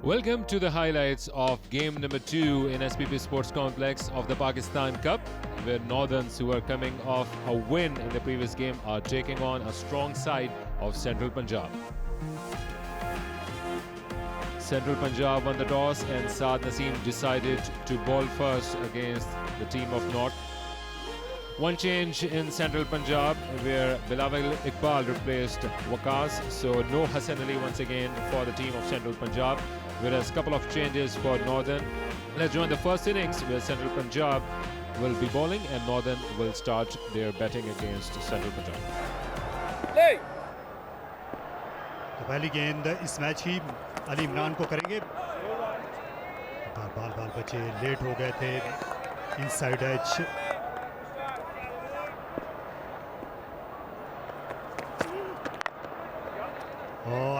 Welcome to the highlights of game number 2 in SPP Sports Complex of the Pakistan Cup, where Northerns, who are coming off a win in the previous game, are taking on a strong side of Central Punjab. Central Punjab won the toss and Saad Naseem decided to bowl first against the team of North. One change in Central Punjab, where Bilawal Iqbal replaced Waqas, so no Hassan Ali once again for the team of Central Punjab, whereas a couple of changes for Northern. Let's join the first innings, where Central Punjab will be bowling and Northern will start their batting against Central Punjab. तो पहली गेंद इस match की अली इमरान को करेंगे। बाल बचे late हो गए थे इनसाइड एज।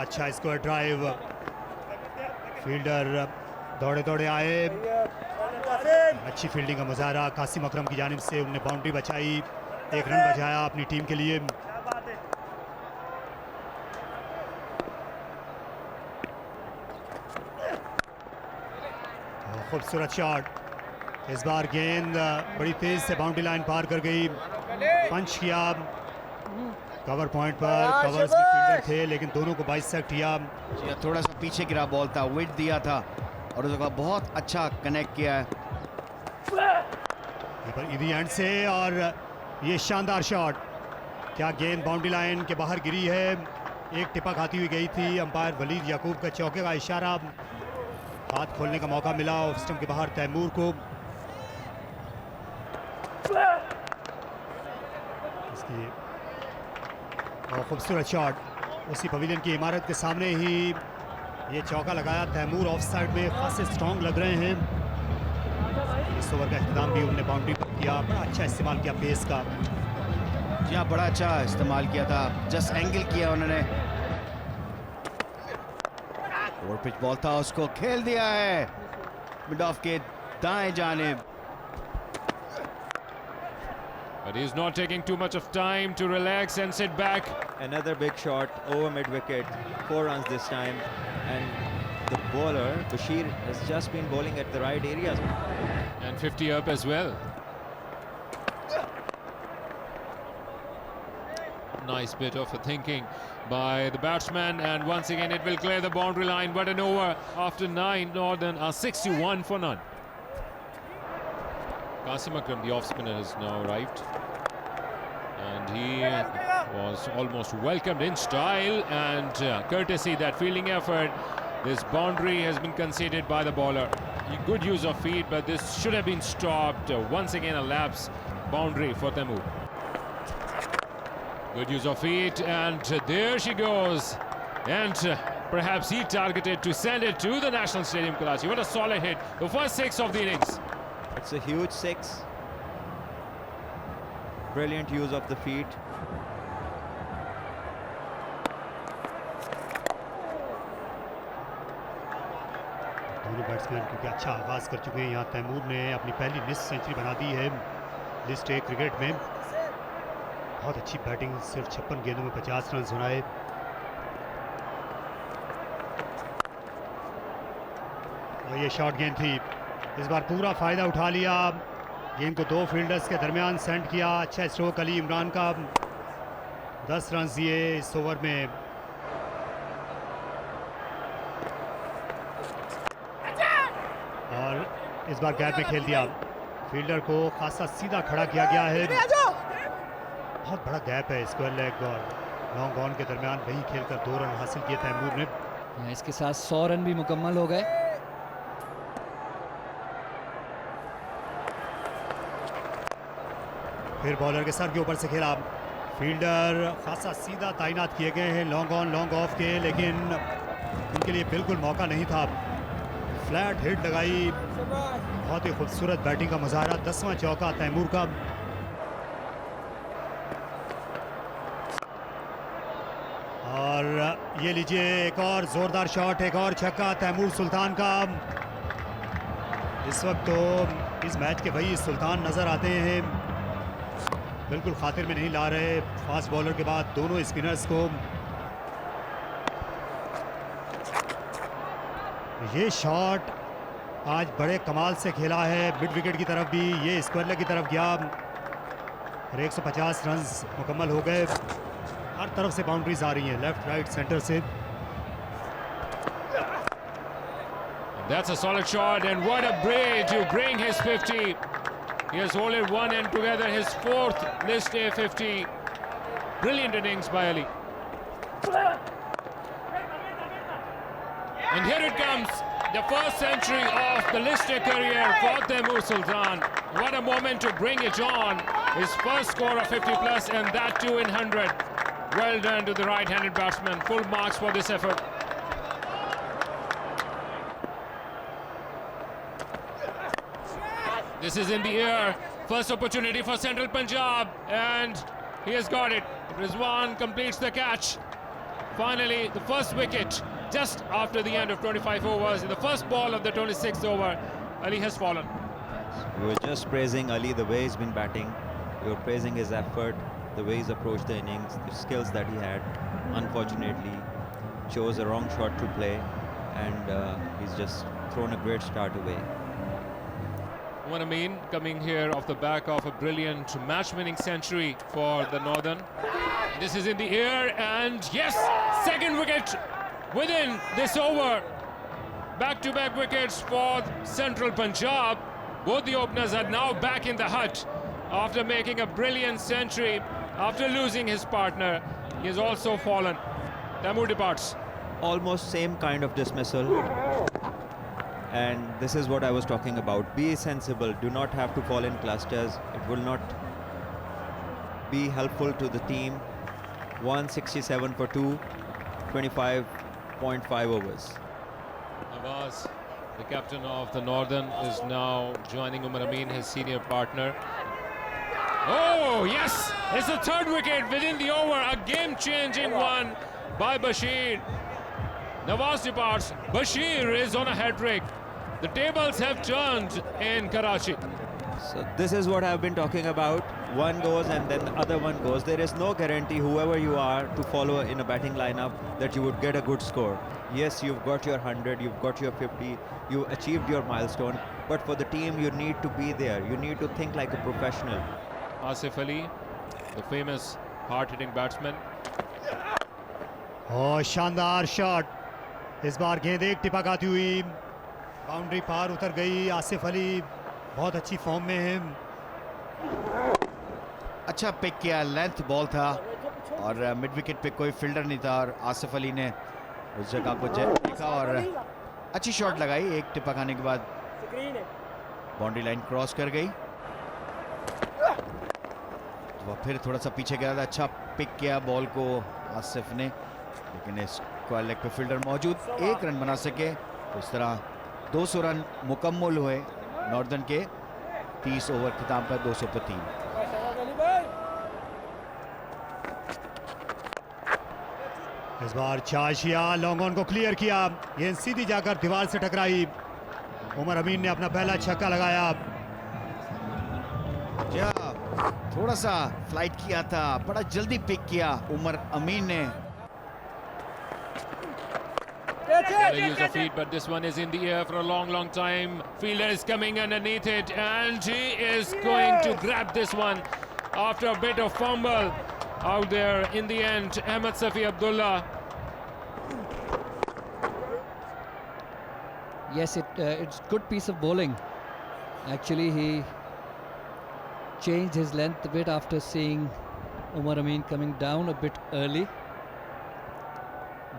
अच्छा स्क्वायर ड्राइव, फील्डर दौड़े दौड़े आए, अच्छी फील्डिंग का मुजाहरा कासिम अकरम की जानिब से, उन्होंने बाउंड्री बचाई, एक रन बचाया अपनी टीम के लिए। खूबसूरत शॉट, इस बार गेंद बड़ी तेज से बाउंड्री लाइन पार कर गई, पंच किया कवर पॉइंट पर, कवर्स भी फील्डर थे लेकिन दोनों को बाइसेक्ट किया। थोड़ा सा पीछे गिरा बॉल था, विड दिया था और उसका बहुत अच्छा कनेक्ट किया है पर इधी एंड से, और ये शानदार शॉट, क्या गेंद बाउंड्री लाइन के बाहर गिरी है, एक टिपा खाती हुई गई थी। अंपायर वलीद याकूब का चौके का इशारा, हाथ खोलने का मौका मिला ऑफ स्टंप के बाहर तैमूर को। इसकी खूबसूरत शॉट, उसी पवेलियन की इमारत के सामने ही ये चौका लगाया तैमूर, ऑफ साइड में खासे स्ट्रॉन्ग लग रहे हैं। इस ओवर का इख्तिताम भी उन्होंने बाउंड्री पर किया, बड़ा अच्छा इस्तेमाल किया पेस का। जी हाँ, बड़ा अच्छा इस्तेमाल किया था, जस्ट एंगल किया उन्होंने, ओवर पिच बॉल था, उसको खेल दिया है मिड ऑफ के दाएं जानिब। But he's not taking too much of time to relax and sit back. Another big shot over mid wicket, 4 runs this time, and the bowler Bashir has just been bowling at the right areas. And 50 up as well. Nice bit of thinking by the batsman, and once again it will clear the boundary line. But an over after 9, Northern are 61 for none. Qasim Akram, the off spinner, has now arrived, and he was almost welcomed in style and courtesy, that fielding effort. This boundary has been conceded by the bowler. Good use of feet, but this should have been stopped. Once again a lapse boundary for Taimur. Good use of feet, and there she goes, and perhaps he targeted to send it to the National Stadium, Karachi. What a solid hit, the first 6 of the innings. It's a huge 6. Brilliant use of the feet. दोनों batsman क्योंकि अच्छा आगाज कर चुके हैं, यहाँ तैमूर ने अपनी पहली लिस्ट सेंचुरी बना दी है लिस्ट ए क्रिकेट में। बहुत अच्छी बैटिंग, सिर्फ 56 गेंदों में 50 रन बनाए। और ये शॉर्ट गेंद थी, इस बार पूरा फायदा उठा लिया, गेंद को 2 फील्डर्स के दरमियान सेंड किया। अच्छा स्ट्रोक अली इमरान का, 10 रन दिए इस ओवर में। और इस बार गैप में खेल दिया, फील्डर को खासा सीधा खड़ा किया गया है, बहुत बड़ा गैप है स्क्वायर लेग और लॉन्ग ऑन के दरमियान, वही खेलकर 2 रन हासिल किए तैमूर ने। इसके साथ 100 रन भी मुकम्मल हो गए। फिर बॉलर के सर के ऊपर से खेला, फील्डर खासा सीधा तैनात किए गए हैं लॉन्ग ऑन लॉन्ग ऑफ के, लेकिन उनके लिए बिल्कुल मौका नहीं था। फ्लैट हिट लगाई, बहुत ही खूबसूरत बैटिंग का मुजाहरा, 10वां चौका तैमूर का। और ये लीजिए एक और जोरदार शॉट, एक और छक्का तैमूर सुल्तान का। इस वक्त तो इस मैच के वही सुल्तान नजर आते हैं, बिल्कुल खातिर में नहीं ला रहे फास्ट बॉलर के बाद दोनों स्पिनर्स को। ये शॉट आज बड़े कमाल से खेला है, मिड विकेट की तरफ भी, ये स्क्वायर लेग की तरफ गया और 150 रन मुकम्मल हो गए। हर तरफ से बाउंड्रीज आ रही हैं, लेफ्ट राइट सेंटर से। That's a solid shot, and what a bridge to bring his 50. He has holded one and together his 4th List A 50. Brilliant innings by Ali. And here it comes, the first century of the List A career for Taimur Sultan. What a moment to bring it on. His first score of 50 plus, and that too in 100. Well done to the right-handed batsman. Full marks for this effort. This is in the air. First opportunity for Central Punjab, and he has got it. Rizwan completes the catch. Finally, the first wicket just after the end of 25 overs. In the first ball of the 26th over, Ali has fallen. We were just praising Ali, the way he's been batting. We were praising his effort, the way he's approached the innings, the skills that he had. Unfortunately, chose a wrong shot to play, and he's just thrown a great start away. Umar Amin coming here off the back of a brilliant match-winning century for the Northern. This is in the air, and yes, second wicket within this over. Back-to-back wickets for Central Punjab. Both the openers are now back in the hut after making a brilliant century. After losing his partner, he has also fallen. Taimur departs. Almost same kind of dismissal. And this is what I was talking about. Be sensible. Do not have to fall in clusters. It will not be helpful to the team. 167 for 2, 25.5 overs. Nawaz, the captain of the Northern, is now joining Umar Amin, his senior partner. Oh, yes! It's the third wicket within the over. A game-changing one by Bashir. Nawaz departs. Bashir is on a hat-trick. The tables have turned in Karachi. So this is what I've been talking about. One goes and then the other one goes. There is no guarantee, whoever you are, to follow in a batting lineup that you would get a good score. Yes, you've got your 100, you've got your 50, you achieved your milestone. But for the team, you need to be there. You need to think like a professional. Asif Ali, the famous hard-hitting batsman. और शानदार shot, इस बार गेंद एक टिपक आती हुई boundary पार उतर गई। आसिफ अली बहुत अच्छी फॉर्म में है। अच्छा पिक किया, लेंथ बॉल था और मिड विकेट पे कोई फील्डर नहीं था और आसिफ अली ने उस जगह को देखा और अच्छी शॉट लगाई। एक टिपक आने के बाद बाउंड्री लाइन क्रॉस कर गई, तो वह फिर थोड़ा सा पीछे गया था। अच्छा पिक किया बॉल को आसिफ ने, लेकिन इस स्क्वायर लेग पे फील्डर मौजूद, एक रन बना सके। तो इस तरह 200 रन मुकम्मल हुए नॉर्दर्न के 30 ओवर खिताब पर 200 पर 3। इस बार चाशिया लॉन्ग ऑन को क्लियर किया, गेंद सीधी जाकर दीवार से टकराई। उमर अमीन ने अपना पहला छक्का लगाया। थोड़ा सा फ्लाइट किया था, बड़ा जल्दी पिक किया उमर अमीन ने। Got to use the feet, but this one is in the air for a long time. Fielder is coming underneath it, and he is going to grab this one after a bit of fumble out there in the end. Ahmed Safi Abdullah. Yes, it's good piece of bowling. Actually, he changed his length a bit after seeing Umar Amin coming down a bit early.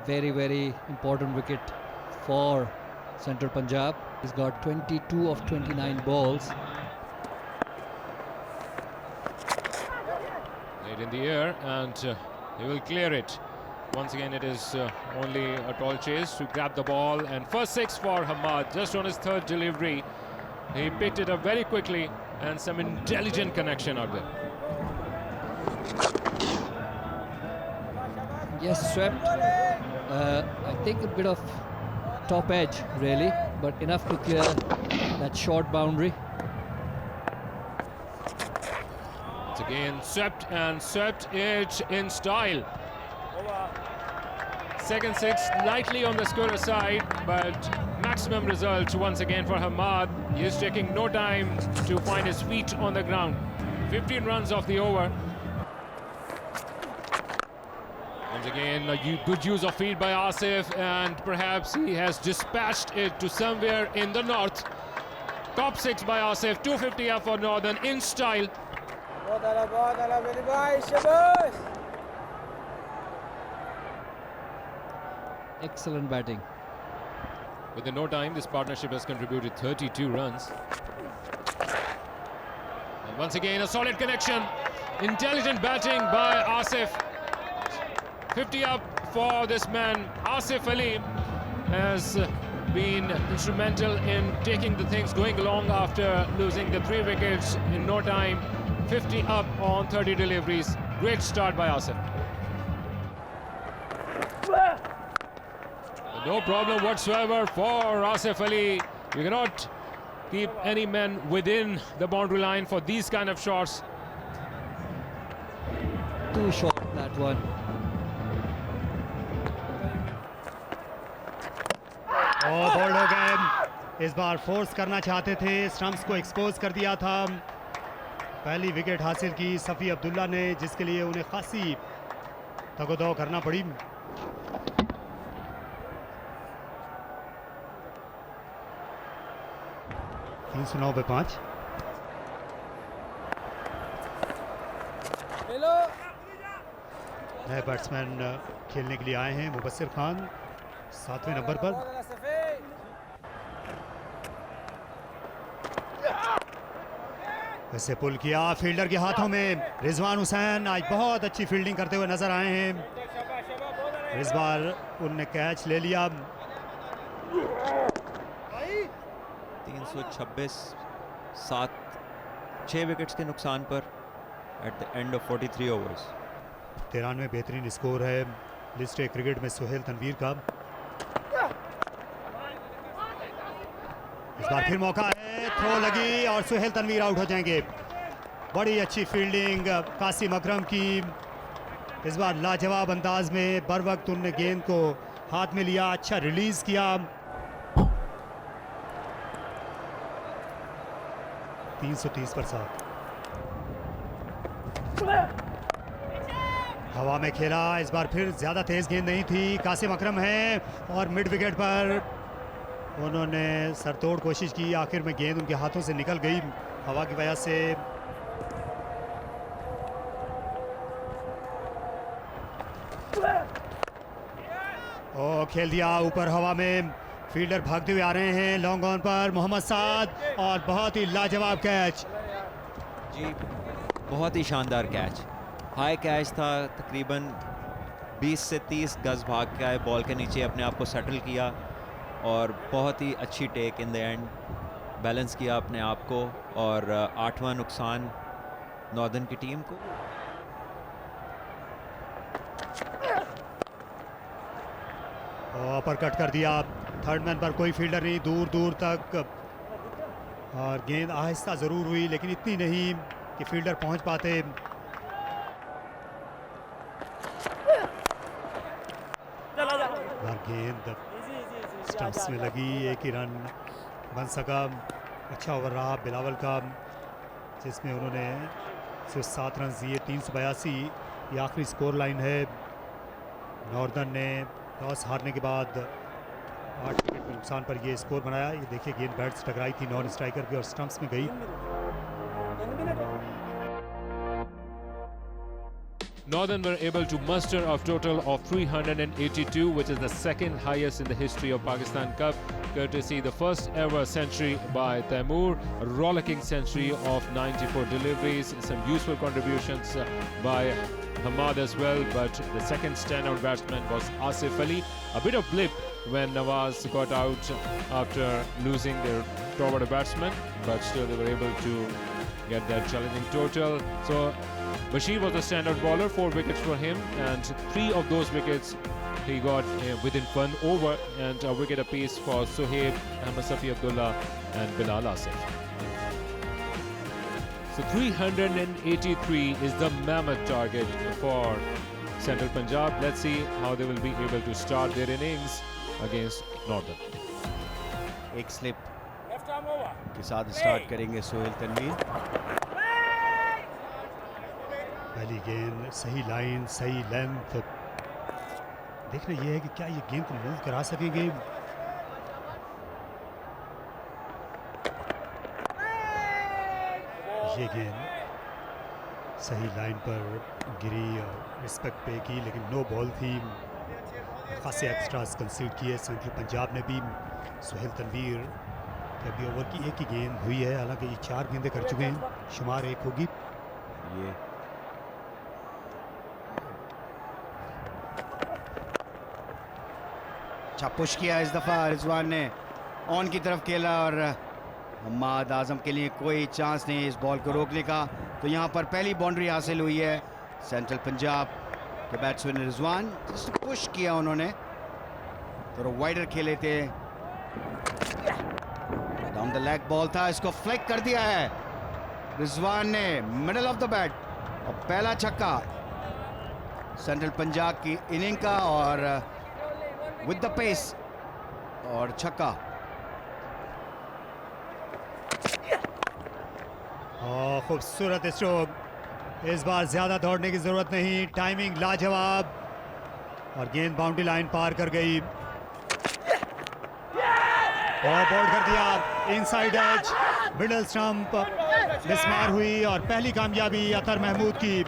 Very important wicket for Central Punjab. He's got 22 of 29 balls. Right in the air, and he will clear it. Once again, it is only a tall chase to grab the ball, and first six for Hamad just on his third delivery. He picked it up very quickly, and some intelligent connection out there. Yes, swept. I think a bit of top edge really, but enough to clear that short boundary. It's again swept, and swept it in style. Second six, lightly on the square side, but maximum result once again for Hamad. He is taking no time to find his feet on the ground. 15 runs off the over. Once again, good use of field by Asif, and perhaps he has dispatched it to somewhere in the north. Top 6 by Asif, 250 up for Northern in style. Excellent batting. Within no time, this partnership has contributed 32 runs. And once again, a solid connection. Intelligent batting by Asif. 50 up for this man. Asif Ali has been instrumental in taking the things going along after losing the 3 wickets in no time. 50 up on 30 deliveries. Great start by Asif. No problem whatsoever for Asif Ali. You cannot keep any men within the boundary line for these kind of shots. Too short, that one. Bowled हो गए। इस बार force करना चाहते थे, stumps को expose कर दिया था। पहली विकेट हासिल की सफ़ी अब्दुल्ला ने, जिसके लिए उन्हें खासी तगोदो करना पड़ी। तीन सौ 9 पे 5। नए बैट्समैन खेलने के लिए आए हैं। मुबस्सिर खान 7वें नंबर पर। वैसे पुल किया, फील्डर के हाथों में। रिजवान हुसैन आज बहुत अच्छी फील्डिंग करते हुए नजर आए हैं। इस बार उनने कैच ले लिया। 326, 6 विकेट्स के नुकसान पर at the end of 43 overs. 93 बेहतरीन स्कोर है लिस्ट ए क्रिकेट में सुहेल तनवीर का। इस बार फिर मौका है, थ्रो लगी और सुहेल तनवीर आउट हो जाएंगे। बड़ी अच्छी फील्डिंग कासिम अकरम की। इस बार लाजवाब अंदाज में बर वक्त उनने गेंद को हाथ में लिया, अच्छा रिलीज किया। 330 पर 7। हवा में खेला, इस बार फिर ज्यादा तेज गेंद नहीं थी। कासिम अकरम है और मिड विकेट पर उन्होंने सरतोड़ कोशिश की, आखिर में गेंद उनके हाथों से निकल गई हवा की वजह से। ओ खेल दिया ऊपर हवा में। फील्डर भागते हुए आ रहे हैं लॉन्ग ऑन पर मोहम्मद साद, और बहुत ही लाजवाब कैच। जी बहुत ही शानदार कैच, हाई कैच था। तकरीबन 20 से 30 गज भाग के आए, बॉल के नीचे अपने आप को सेटल किया और बहुत ही अच्छी take in the end, balance किया अपने आप को। और 8वां नुकसान नॉर्दर्न की टीम को। अपर कट कर दिया, थर्ड मैन पर कोई फील्डर नहीं, दूर दूर तक। और गेंद आहिस्ता ज़रूर हुई लेकिन इतनी नहीं कि फील्डर पहुंच पाते। और गेंद स्टंप्स में लगी, एक ही रन बन सका। अच्छा ओवर रहा बिलावल का, जिसमें उन्होंने सिर्फ 7 रन दिए। 382 ये आखिरी स्कोर लाइन है। नॉर्दर्न ने टॉस हारने के बाद 8 विकेट के नुकसान पर ये स्कोर बनाया। ये देखिए गेंद बैट से टकराई थी नॉन स्ट्राइकर की और स्टंप्स में गई। Northern were able to muster a total of 382, which is the second highest in the history of Pakistan Cup, courtesy the first ever century by Taimur, a rollicking century of 94 deliveries, some useful contributions by Hamad as well, but the second standout batsman was Asif Ali. A bit of blip when Nawaz got out after losing their top order batsman, but still they were able to get that challenging total. So Bashir was the standout bowler, 4 wickets for him, and 3 of those wickets he got within 1 over, and a wicket apiece for Sohaib, Ahmed Safi Abdullah and Bilal Asif. So 383 is the mammoth target for Central Punjab. Let's see how they will be able to start their innings against Northern. एक slip के साथ start करेंगे सोहेल तनवीर। पहली गेंद, सही line, सही length. देखना यह है कि क्या ये गेंद को मूव करा सकेंगे। ये गेंद सही लाइन पर गिरी और रिस्पेक्ट पे की, लेकिन नो बॉल थी। खासे एक्स्ट्रास कंसीड किए सेंट्रल पंजाब ने भी। सोहेल तनवीर के अभी ओवर की एक ही गेंद हुई है, हालांकि ये 4 गेंदें कर चुके हैं, शुमार 1 होगी। ये अच्छा पुश किया इस दफा रिजवान ने, ऑन की तरफ खेला और हम्माद आजम के लिए कोई चांस नहीं इस बॉल को रोकने का। तो यहाँ पर पहली बाउंड्री हासिल हुई है सेंट्रल पंजाब के बैट्समैन रिजवान। पुश किया उन्होंने, तो वाइडर खेले थे, डाउन द लेग बॉल था, इसको फ्लिक कर दिया है रिजवान ने मिडल ऑफ द बैट। और पहला छक्का सेंट्रल पंजाब की इनिंग का, और विद द पेस, और छक्का। खूबसूरत स्ट्रोक, इस बार ज्यादा दौड़ने की जरूरत नहीं, टाइमिंग लाजवाब, और गेंद बाउंड्री लाइन पार कर गई और बोल्ड कर दिया इनसाइड एज, मिडल स्टंप मिसमार हुई, और पहली कामयाबी अतर महमूद की।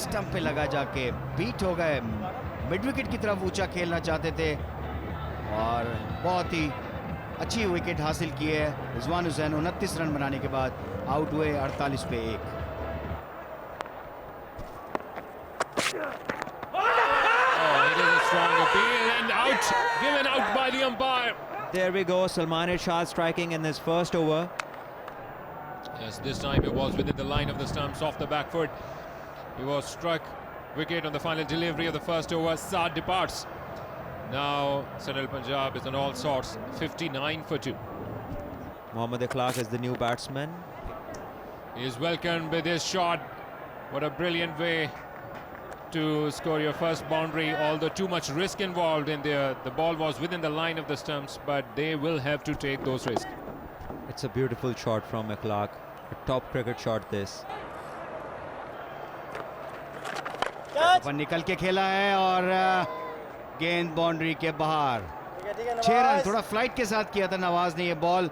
स्टंप पे लगा जाके बीट हो गए, मिड विकेट की तरफ ऊंचा खेलना चाहते थे, और बहुत ही अच्छी विकेट हासिल की है रिजवान हुसैन। 29 रन बनाने के बाद आउट हुए 48 पे 1। Strong appeal and out, given out by the umpire. There we go, Salman Irshad striking in his first over. Yes, this time it was within the line of the stumps, off the back foot. He was struck wicket on the final delivery of the first over. Saad departs. Now Central Punjab is on all sorts, 59 for 2. Mohammad Akhlaq is the new batsman. He is welcomed with his shot. What a brilliant way to score your first boundary, although too much risk involved in there. The ball was within the line of the stumps, but they will have to take those risks. It's a beautiful shot from Akhlaq. A top cricket shot this. पर निकल के खेला है और गेंद boundary के बाहर। 6 run, थोड़ा फ्लाइट के साथ किया था नवाज ने ये बॉल।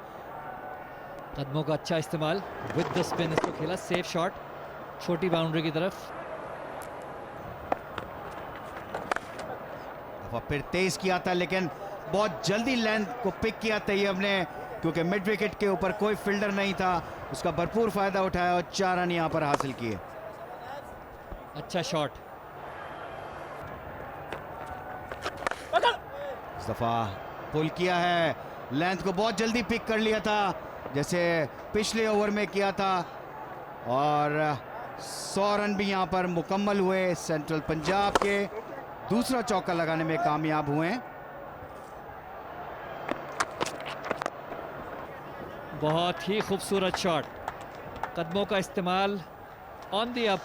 कदमों का अच्छा इस्तेमाल, विद द स्पिन इसको खेला, सेफ शॉट छोटी बाउंड्री की तरफ। फिर तेज किया था, लेकिन बहुत जल्दी लेंथ को पिक किया तैयब ने, क्योंकि मिड विकेट के ऊपर कोई फील्डर नहीं था, उसका भरपूर फायदा उठाया और 4 रन यहां पर हासिल किए। अच्छा शॉट। इस दफा पुल किया है, लेंथ को बहुत जल्दी पिक कर लिया था, जैसे पिछले ओवर में किया था, और 100 रन भी यहां पर मुकम्मल हुए। सेंट्रल पंजाब के दूसरा चौका लगाने में कामयाब हुए। बहुत ही खूबसूरत शॉट, कदमों का इस्तेमाल, ऑन दी अप,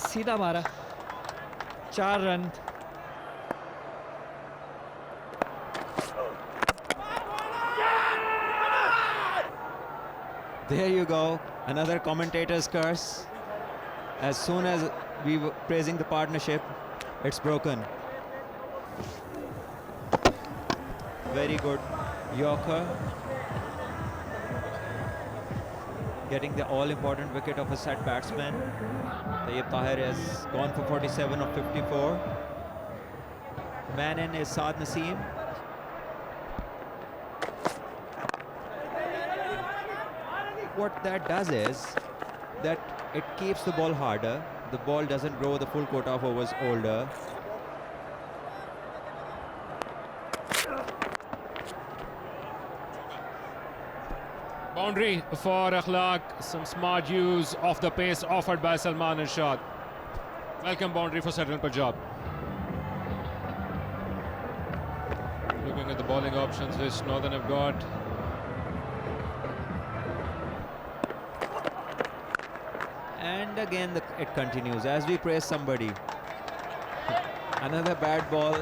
सीधा मारा, 4 run. There you go, another commentator's curse. As soon as we were praising the partnership, it's broken. Very good Yorker, getting the all-important wicket of a set batsman. Tayyib Tahir has gone for 47 of 54. Man in is Saad Naseem. What that does is that it keeps the ball harder. The ball doesn't grow the full quota of overs older. Boundary for Akhlaq, some smart use of the pace offered by Salman Irshad. Welcome boundary for Central Punjab. Looking at the bowling options which Northern have got. And again it continues as we praise somebody. Another bad ball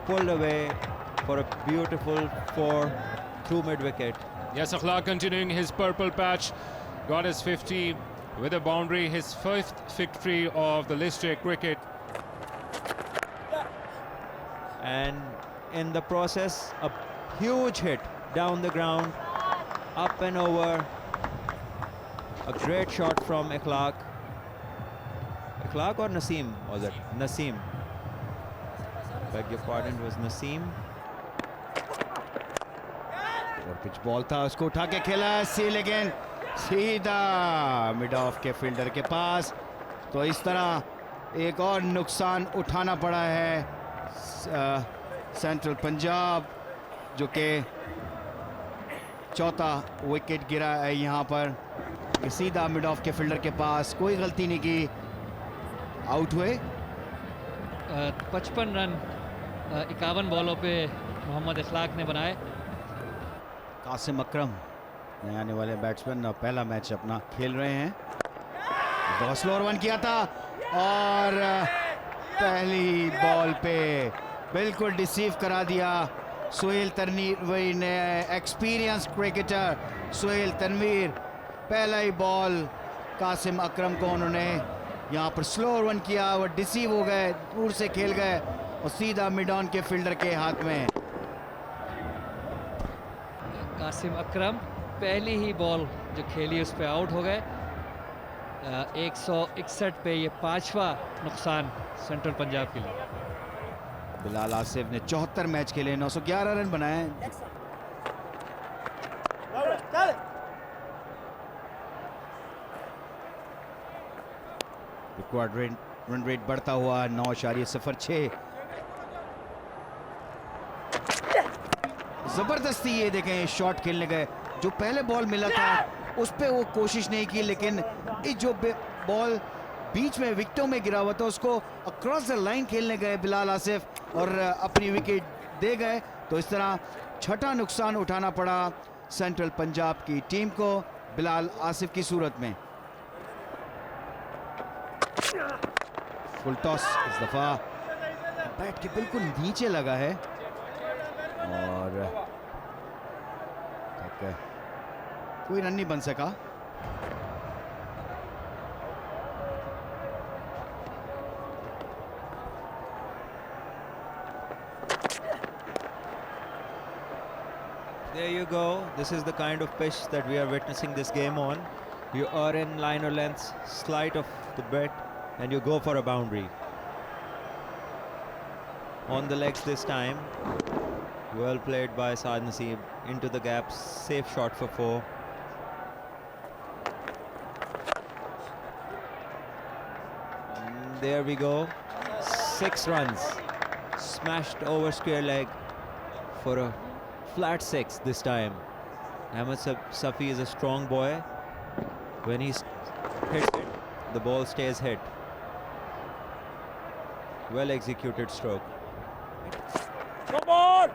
pulled away for a beautiful 4 through mid-wicket. Yes, Akhlaq continuing his purple patch. Got his 50 with a boundary. His first victory of the List A cricket. And in the process, a huge hit down the ground, up and over. A great shot from Akhlaq. Akhlaq or Naseem was it? Naseem. Beg your pardon, it was Naseem. और pitch ball था, उसको उठा के खेला सी, लेकिन सीधा mid of के fielder के पास. तो इस तरह एक और नुकसान उठाना पड़ा है सेंट्रल पंजाब, जो कि चौथा विकेट गिरा है यहाँ पर. सीधा मिड ऑफ के फील्डर के पास, कोई गलती नहीं की, आउट हुए. 55 रन 51 बॉलों पे मोहम्मद इखलाक ने बनाए. कासिम अकरम नए आने वाले बैट्समैन पहला मैच अपना खेल रहे हैं. तो स्लोअर वन किया था और पहली बॉल पे बिल्कुल डिसीव करा दिया सुहेल तनवीर ने. एक्सपीरियंस क्रिकेटर सुहेल तनवीर, पहला ही बॉल कासिम अकरम को उन्होंने यहाँ पर स्लोअर वन किया, वो डिसीव हो गए, दूर से खेल गए और सीधा मिड ऑन के फील्डर के हाथ में. कासिम अकरम पहली ही बॉल जो खेली उस पे आउट हो गए. 161 पे ये 5वां नुकसान सेंट्रल पंजाब के लिए. बिलाल आसिफ ने 74 मैच खेले, 911 रन बनाए. रिकॉर्ड रन रेट बढ़ता हुआ 9.06. जबरदस्ती ये देखें शॉट खेलने गए, जो पहले बॉल मिला था उस पे वो कोशिश नहीं की, लेकिन ये जो बॉल बीच में विकेटों में गिरा हुआ था उसको अक्रॉस द लाइन खेलने गए बिलाल आसिफ और अपनी विकेट दे गए. तो इस तरह छठा नुकसान उठाना पड़ा सेंट्रल पंजाब की टीम को बिलाल आसिफ की सूरत में. फुल टॉस इस दफा बैट के बिल्कुल नीचे लगा है और कोई रन नहीं बन सका. There you go. This is the kind of pitch that we are witnessing this game on. You are in line or length, slight of the bat, and you go for a boundary. On the legs this time. Well played by Saad Naseem. Into the gap, safe shot for 4. There we go. 6 runs. Smashed over square leg for a flat 6 this time. Ahmed Safi is a strong boy. When he hits it, the ball stays hit. Well executed stroke. Come on!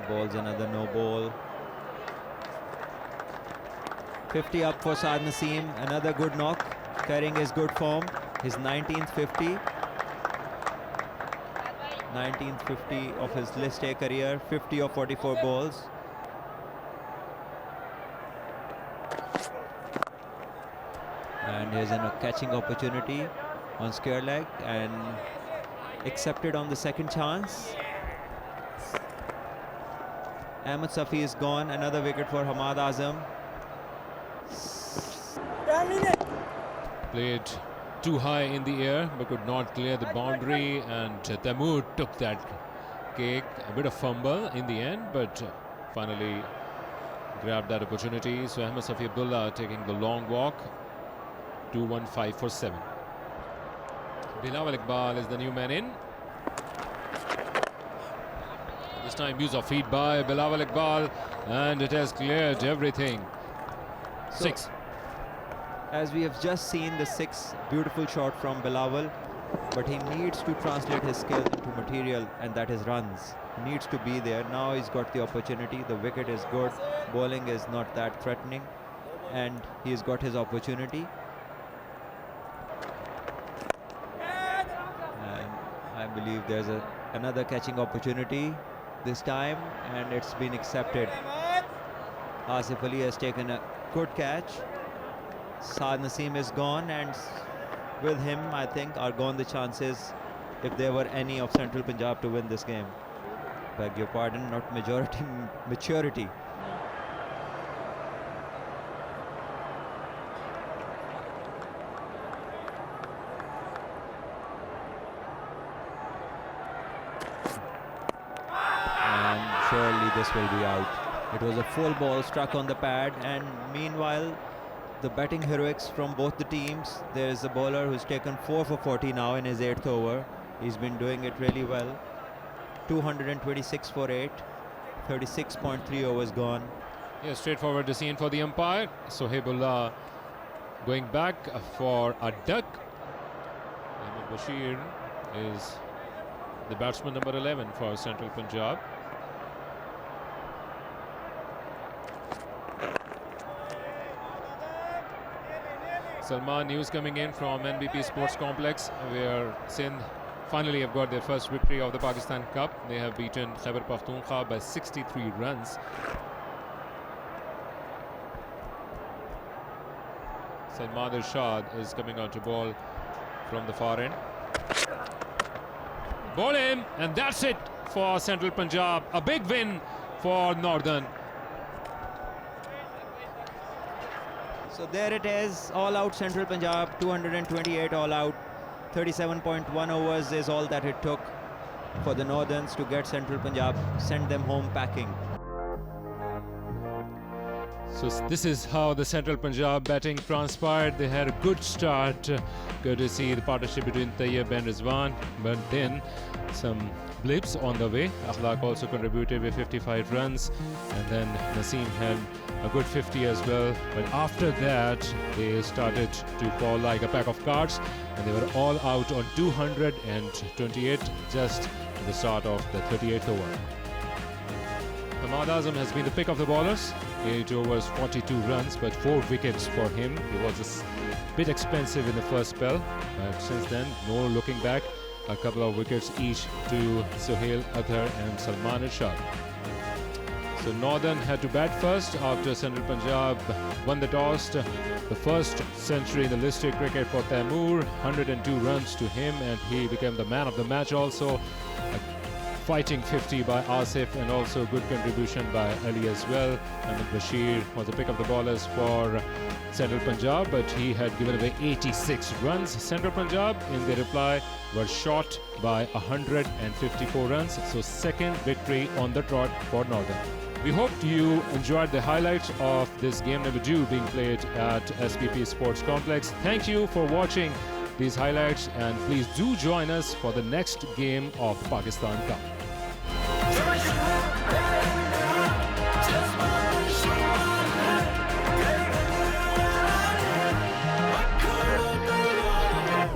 Ball's another no ball. 50 up for Saad Naseem. Another good knock, carrying his good form. His 19th 50. 19th 50 of his List A career. 50 of 44 balls. And here's a catching opportunity on square leg and accepted on the second chance. Ahmed Safi is gone. Another wicket for Hamad Azam. Played too high in the air but could not clear the boundary, and Taimur took that cake. A bit of fumble in the end, but finally grabbed that opportunity. So Ahmed Safi Abdullah taking the long walk. 2-1-5 for 7. Bilawal Iqbal is the new man in. This time use of feet by Bilawal Iqbal, and it has cleared everything. 6. As we have just seen the 6 beautiful shot from Bilawal, but he needs to translate his skill into material, and that is runs. He needs to be there. Now he's got the opportunity. The wicket is good. Bowling is not that threatening, and he's got his opportunity. And I'm believe there's another catching opportunity this time, and it's been accepted. Asif Ali has taken a good catch. Saad Naseem is gone, and with him, I think, are gone the chances, if there were any, of Central Punjab to win this game. Beg your pardon, not majority, maturity. And surely this will be out. It was a full ball struck on the pad, and meanwhile, the batting heroics from both the teams. There's a bowler who's taken 4 for 40 now in his 8th over. He's been doing it really well. 226 for 8, 36.3 overs gone. Yeah, straightforward scene for the umpire. Sohaibullah going back for a duck. Ahmed Bashir is the batsman number 11 for Central Punjab. Salman news coming in from NBP Sports Complex, where Sindh finally have got their first victory of the Pakistan Cup. They have beaten Khyber Pakhtunkhwa by 63 runs. Salman Irshad is coming on to ball from the far end. Ball in, and that's it for Central Punjab. A big win for Northern. So there it is, all out Central Punjab, 228 all out. 37.1 overs is all that it took for the Northerns to get Central Punjab, send them home packing. So this is how the Central Punjab batting transpired. They had a good start. Good to see the partnership between Tayyib and Rizwan, but then some blips on the way. Akhlaq also contributed with 55 runs, and then Naseem had a good 50 as well. But after that, they started to fall like a pack of cards, and they were all out on 228 just at the start of the 38th over. Ahmad Azam has been the pick of the bowlers. 8 overs, 42 runs, but 4 wickets for him. He was a bit expensive in the first spell, but since then, no looking back. A couple of wickets each to Sohail Athar and Salman Irshad. So Northern had to bat first after Central Punjab won the toss. The first century in the listed cricket for Taimur, 102 runs to him, and he became the man of the match also. A fighting 50 by Asif, and also good contribution by Ali as well. And Bashir was the pick of the bowlers for Central Punjab, but he had given away 86 runs. Central Punjab, in their reply, were short by 154 runs. So second victory on the trot for Northern. We hope you enjoyed the highlights of this game number 2 being played at SPP Sports Complex. Thank you for watching these highlights, and please do join us for the next game of Pakistan Cup.